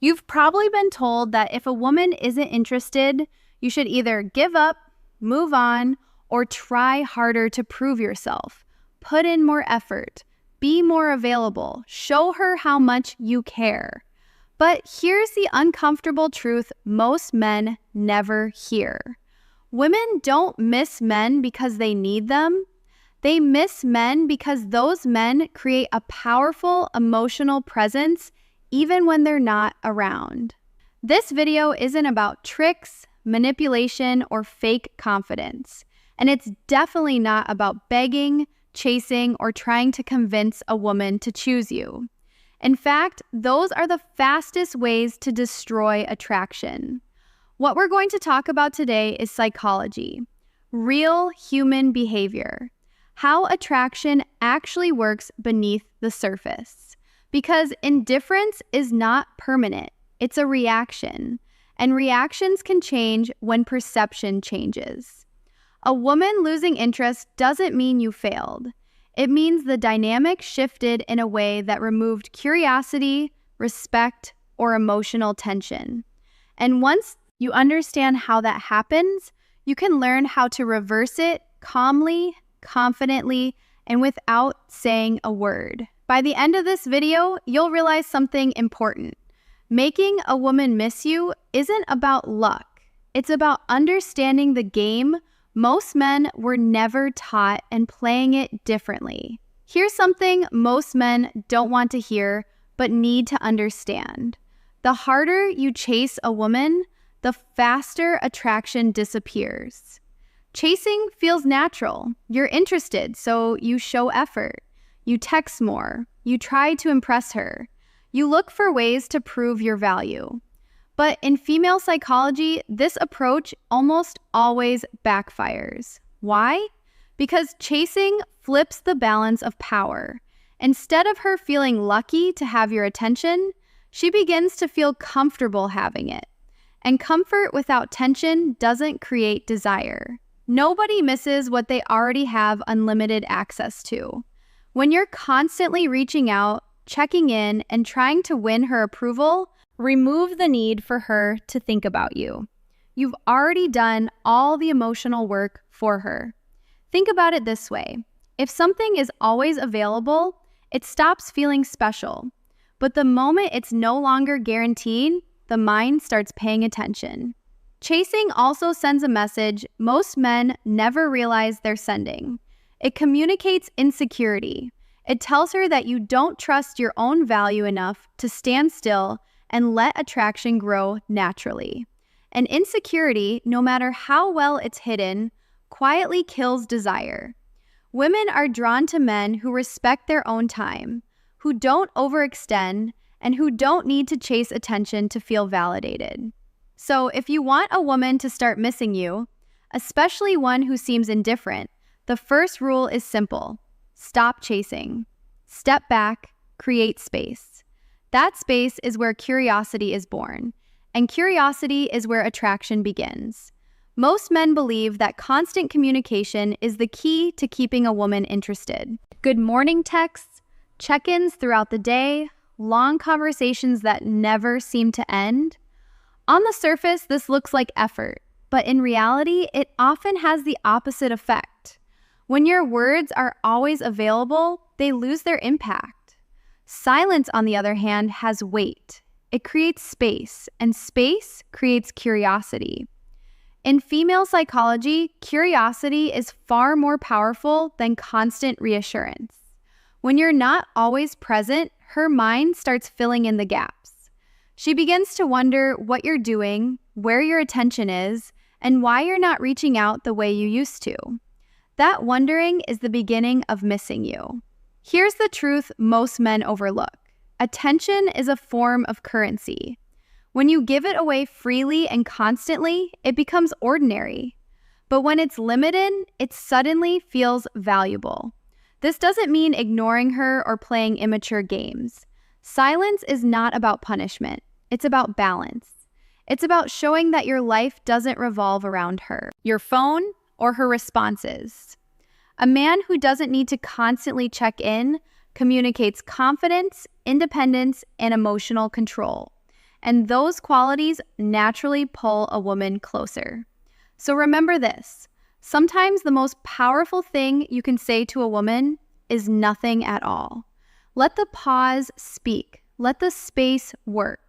You've probably been told that if a woman isn't interested, you should either give up, move on, or try harder to prove yourself. Put in more effort, be more available, show her how much you care. But here's the uncomfortable truth most men never hear. Women don't miss men because they need them. They miss men because those men create a powerful emotional presence even when they're not around. This video isn't about tricks, manipulation, or fake confidence. And it's definitely not about begging, chasing, or trying to convince a woman to choose you. In fact, those are the fastest ways to destroy attraction. What we're going to talk about today is psychology, real human behavior, how attraction actually works beneath the surface. Because indifference is not permanent, it's a reaction, and reactions can change when perception changes. A woman losing interest doesn't mean you failed. It means the dynamic shifted in a way that removed curiosity, respect, or emotional tension. And once you understand how that happens, you can learn how to reverse it calmly, confidently, and without saying a word. By the end of this video, you'll realize something important. Making a woman miss you isn't about luck. It's about understanding the game most men were never taught and playing it differently. Here's something most men don't want to hear but need to understand. The harder you chase a woman, the faster attraction disappears. Chasing feels natural. You're interested, so you show effort. You text more. You try to impress her. You look for ways to prove your value. But in female psychology, this approach almost always backfires. Why? Because chasing flips the balance of power. Instead of her feeling lucky to have your attention, she begins to feel comfortable having it. And comfort without tension doesn't create desire. Nobody misses what they already have unlimited access to. When you're constantly reaching out, checking in, and trying to win her approval, remove the need for her to think about you. You've already done all the emotional work for her. Think about it this way. If something is always available, it stops feeling special. But the moment it's no longer guaranteed, the mind starts paying attention. Chasing also sends a message most men never realize they're sending. It communicates insecurity. It tells her that you don't trust your own value enough to stand still and let attraction grow naturally. And insecurity, no matter how well it's hidden, quietly kills desire. Women are drawn to men who respect their own time, who don't overextend, and who don't need to chase attention to feel validated. So if you want a woman to start missing you, especially one who seems indifferent, the first rule is simple. Stop chasing. Step back, create space. That space is where curiosity is born, and curiosity is where attraction begins. Most men believe that constant communication is the key to keeping a woman interested. Good morning texts, check-ins throughout the day, long conversations that never seem to end. On the surface, this looks like effort, but in reality, it often has the opposite effect. When your words are always available, they lose their impact. Silence, on the other hand, has weight. It creates space, and space creates curiosity. In female psychology, curiosity is far more powerful than constant reassurance. When you're not always present, her mind starts filling in the gaps. She begins to wonder what you're doing, where your attention is, and why you're not reaching out the way you used to. That wondering is the beginning of missing you. Here's the truth most men overlook. Attention is a form of currency. When you give it away freely and constantly, it becomes ordinary. But when it's limited, it suddenly feels valuable. This doesn't mean ignoring her or playing immature games. Silence is not about punishment. It's about balance. It's about showing that your life doesn't revolve around her, your phone, or her responses. A man who doesn't need to constantly check in communicates confidence, independence, and emotional control. and those qualities naturally pull a woman closer. So remember this: sometimes the most powerful thing you can say to a woman is nothing at all. Let the pause speak. Let the space work.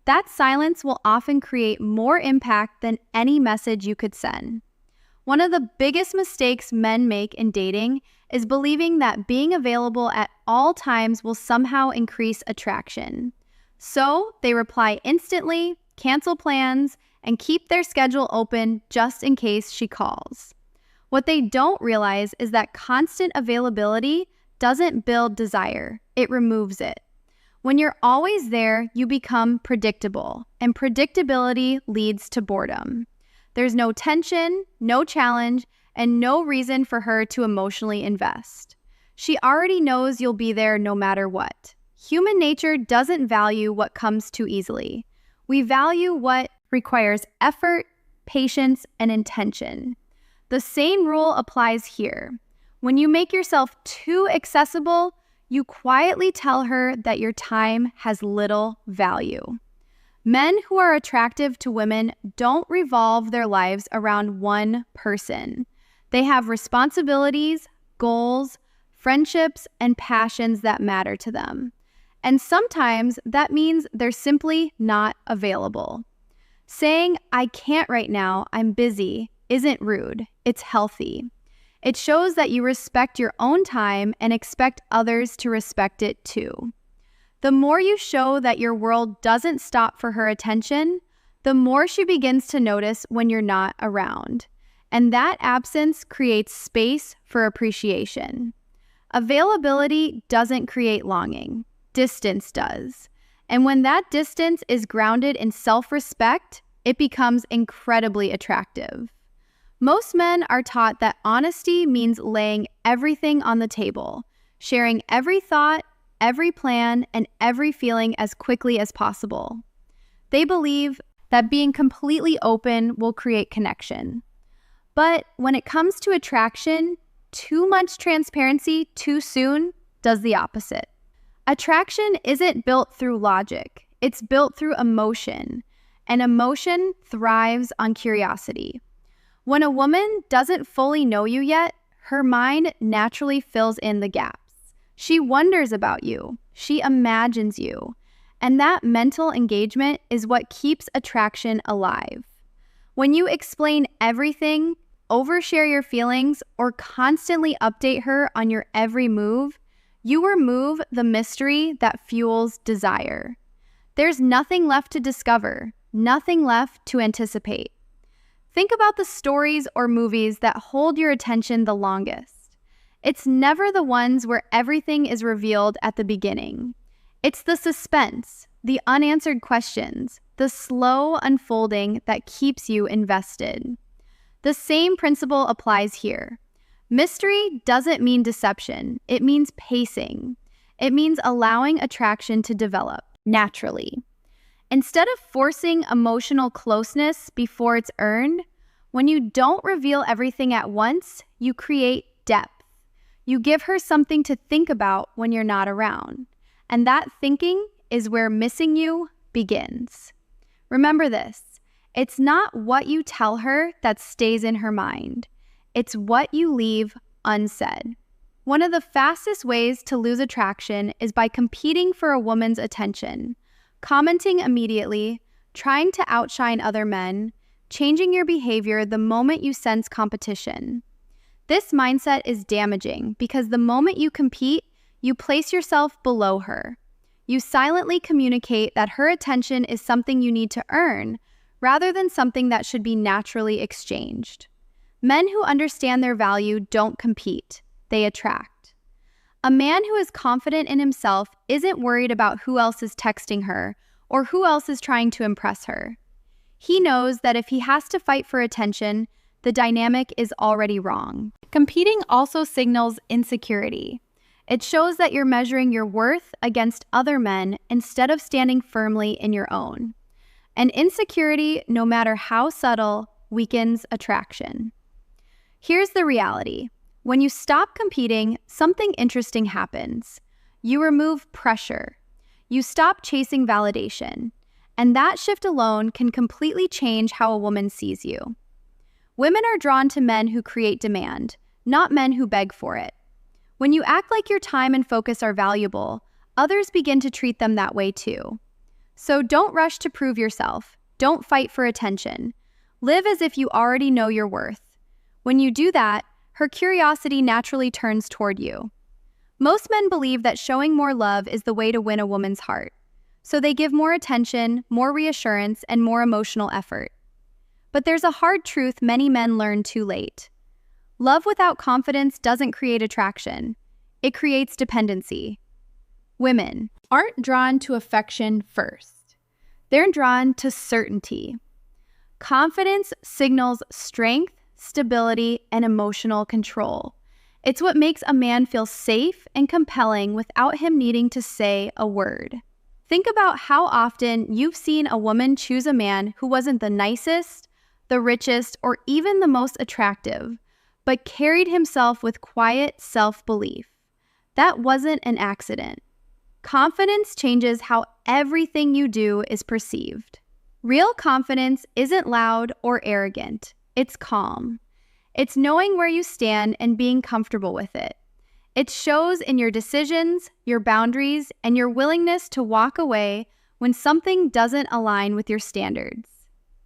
That silence will often create more impact than any message you could send. One of the biggest mistakes men make in dating is believing that being available at all times will somehow increase attraction. So they reply instantly, cancel plans, and keep their schedule open just in case she calls. What they don't realize is that constant availability doesn't build desire, it removes it. When you're always there, you become predictable, and predictability leads to boredom. There's no tension, no challenge, and no reason for her to emotionally invest. She already knows you'll be there no matter what. Human nature doesn't value what comes too easily. We value what requires effort, patience, and intention. The same rule applies here. When you make yourself too accessible, you quietly tell her that your time has little value. Men who are attractive to women don't revolve their lives around one person. They have responsibilities, goals, friendships, and passions that matter to them. And sometimes that means they're simply not available. Saying, "I can't right now, I'm busy," isn't rude, it's healthy. It shows that you respect your own time and expect others to respect it too. The more you show that your world doesn't stop for her attention, the more she begins to notice when you're not around. And that absence creates space for appreciation. Availability doesn't create longing, distance does. And when that distance is grounded in self-respect, it becomes incredibly attractive. Most men are taught that honesty means laying everything on the table, sharing every thought, every plan, and every feeling as quickly as possible. They believe that being completely open will create connection. But when it comes to attraction, too much transparency too soon does the opposite. Attraction isn't built through logic, it's built through emotion, and emotion thrives on curiosity. When a woman doesn't fully know you yet, her mind naturally fills in the gaps. She wonders about you, she imagines you, and that mental engagement is what keeps attraction alive. When you explain everything, overshare your feelings, or constantly update her on your every move, you remove the mystery that fuels desire. There's nothing left to discover, nothing left to anticipate. Think about the stories or movies that hold your attention the longest. It's never the ones where everything is revealed at the beginning. It's the suspense, the unanswered questions, the slow unfolding that keeps you invested. The same principle applies here. Mystery doesn't mean deception, it means pacing. It means allowing attraction to develop naturally. Instead of forcing emotional closeness before it's earned, when you don't reveal everything at once, you create depth. You give her something to think about when you're not around. And that thinking is where missing you begins. Remember this, it's not what you tell her that stays in her mind. It's what you leave unsaid. One of the fastest ways to lose attraction is by competing for a woman's attention. Commenting immediately, trying to outshine other men, changing your behavior the moment you sense competition. This mindset is damaging because the moment you compete, you place yourself below her. You silently communicate that her attention is something you need to earn rather than something that should be naturally exchanged. Men who understand their value don't compete, they attract. A man who is confident in himself isn't worried about who else is texting her or who else is trying to impress her. He knows that if he has to fight for attention, the dynamic is already wrong. Competing also signals insecurity. It shows that you're measuring your worth against other men instead of standing firmly in your own. And insecurity, no matter how subtle, weakens attraction. Here's the reality. When you stop competing, something interesting happens. You remove pressure. You stop chasing validation. And that shift alone can completely change how a woman sees you. Women are drawn to men who create demand, not men who beg for it. When you act like your time and focus are valuable, others begin to treat them that way too. So don't rush to prove yourself. Don't fight for attention. Live as if you already know your worth. When you do that, her curiosity naturally turns toward you. Most men believe that showing more love is the way to win a woman's heart. So they give more attention, more reassurance, and more emotional effort. But there's a hard truth many men learn too late. Love without confidence doesn't create attraction. It creates dependency. Women aren't drawn to affection first. They're drawn to certainty. Confidence signals strength, stability, and emotional control. It's what makes a man feel safe and compelling without him needing to say a word. Think about how often you've seen a woman choose a man who wasn't the nicest, the richest, or even the most attractive, but carried himself with quiet self-belief. That wasn't an accident. Confidence changes how everything you do is perceived. Real confidence isn't loud or arrogant. It's calm. It's knowing where you stand and being comfortable with it. It shows in your decisions, your boundaries, and your willingness to walk away when something doesn't align with your standards.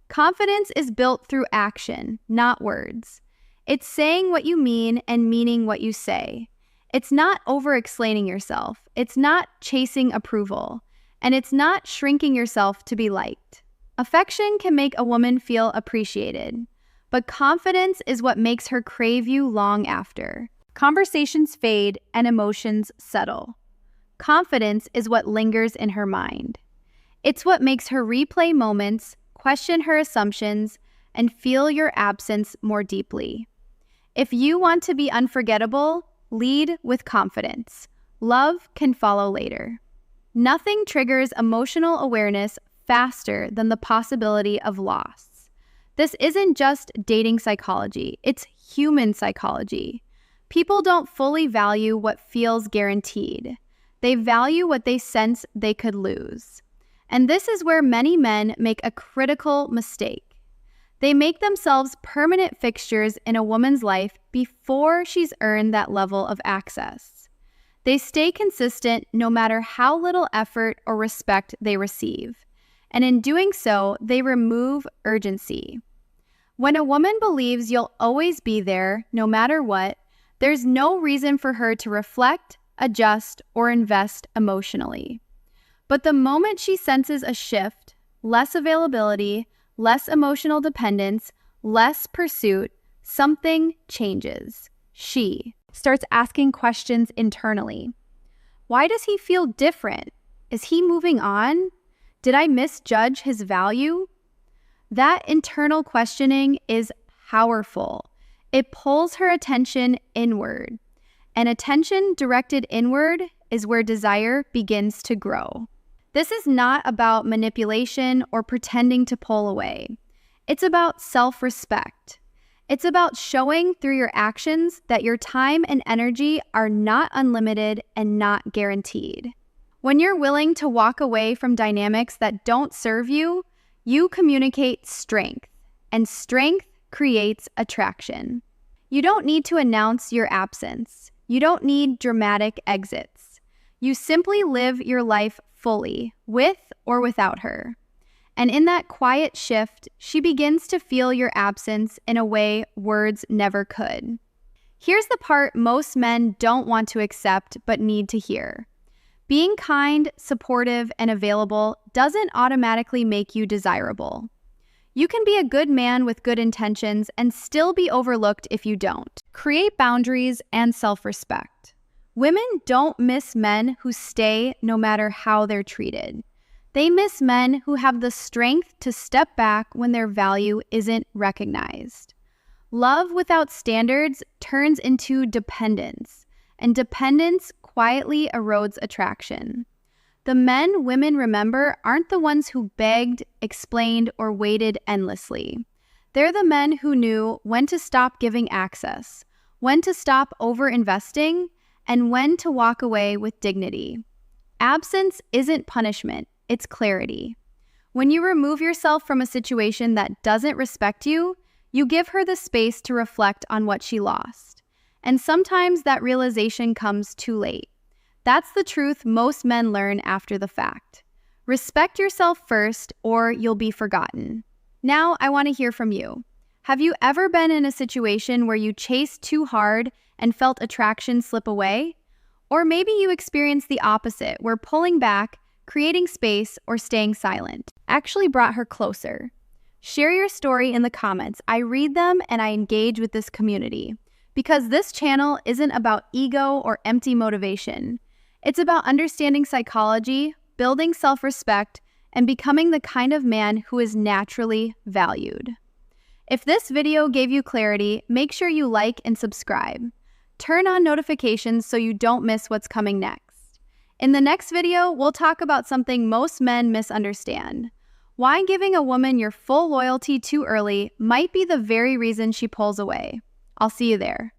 Confidence is built through action, not words. It's saying what you mean and meaning what you say. It's not over-explaining yourself. It's not chasing approval. And it's not shrinking yourself to be liked. Affection can make a woman feel appreciated, but confidence is what makes her crave you long after. Conversations fade and emotions settle. Confidence is what lingers in her mind. It's what makes her replay moments, question her assumptions, and feel your absence more deeply. If you want to be unforgettable, lead with confidence. Love can follow later. Nothing triggers emotional awareness faster than the possibility of loss. This isn't just dating psychology, it's human psychology. People don't fully value what feels guaranteed. They value what they sense they could lose. And this is where many men make a critical mistake. They make themselves permanent fixtures in a woman's life before she's earned that level of access. They stay consistent no matter how little effort or respect they receive. And in doing so, they remove urgency. When a woman believes you'll always be there, no matter what, there's no reason for her to reflect, adjust, or invest emotionally. But the moment she senses a shift, less availability, less emotional dependence, less pursuit, something changes. She starts asking questions internally. Why does he feel different? Is he moving on? Did I misjudge his value? That internal questioning is powerful. It pulls her attention inward, and attention directed inward is where desire begins to grow. This is not about manipulation or pretending to pull away. It's about self-respect. It's about showing through your actions that your time and energy are not unlimited and not guaranteed. When you're willing to walk away from dynamics that don't serve you, you communicate strength, and strength creates attraction. You don't need to announce your absence. You don't need dramatic exits. You simply live your life fully, with or without her. And in that quiet shift, she begins to feel your absence in a way words never could. Here's the part most men don't want to accept but need to hear. Being kind, supportive, and available doesn't automatically make you desirable. You can be a good man with good intentions and still be overlooked if you don't. Create boundaries and self-respect. Women don't miss men who stay no matter how they're treated. They miss men who have the strength to step back when their value isn't recognized. Love without standards turns into dependence, and dependence quietly erodes attraction. The men women remember aren't the ones who begged, explained, or waited endlessly. They're the men who knew when to stop giving access, when to stop over-investing, and when to walk away with dignity. Absence isn't punishment, it's clarity. When you remove yourself from a situation that doesn't respect you, you give her the space to reflect on what she lost. And sometimes that realization comes too late. That's the truth most men learn after the fact. Respect yourself first, or you'll be forgotten. Now, I want to hear from you. Have you ever been in a situation where you chased too hard and felt attraction slip away? Or maybe you experienced the opposite, where pulling back, creating space, or staying silent actually brought her closer. Share your story in the comments. I read them and I engage with this community. Because this channel isn't about ego or empty motivation. It's about understanding psychology, building self-respect, and becoming the kind of man who is naturally valued. If this video gave you clarity, make sure you like and subscribe. Turn on notifications so you don't miss what's coming next. In the next video, we'll talk about something most men misunderstand. Why giving a woman your full loyalty too early might be the very reason she pulls away. I'll see you there.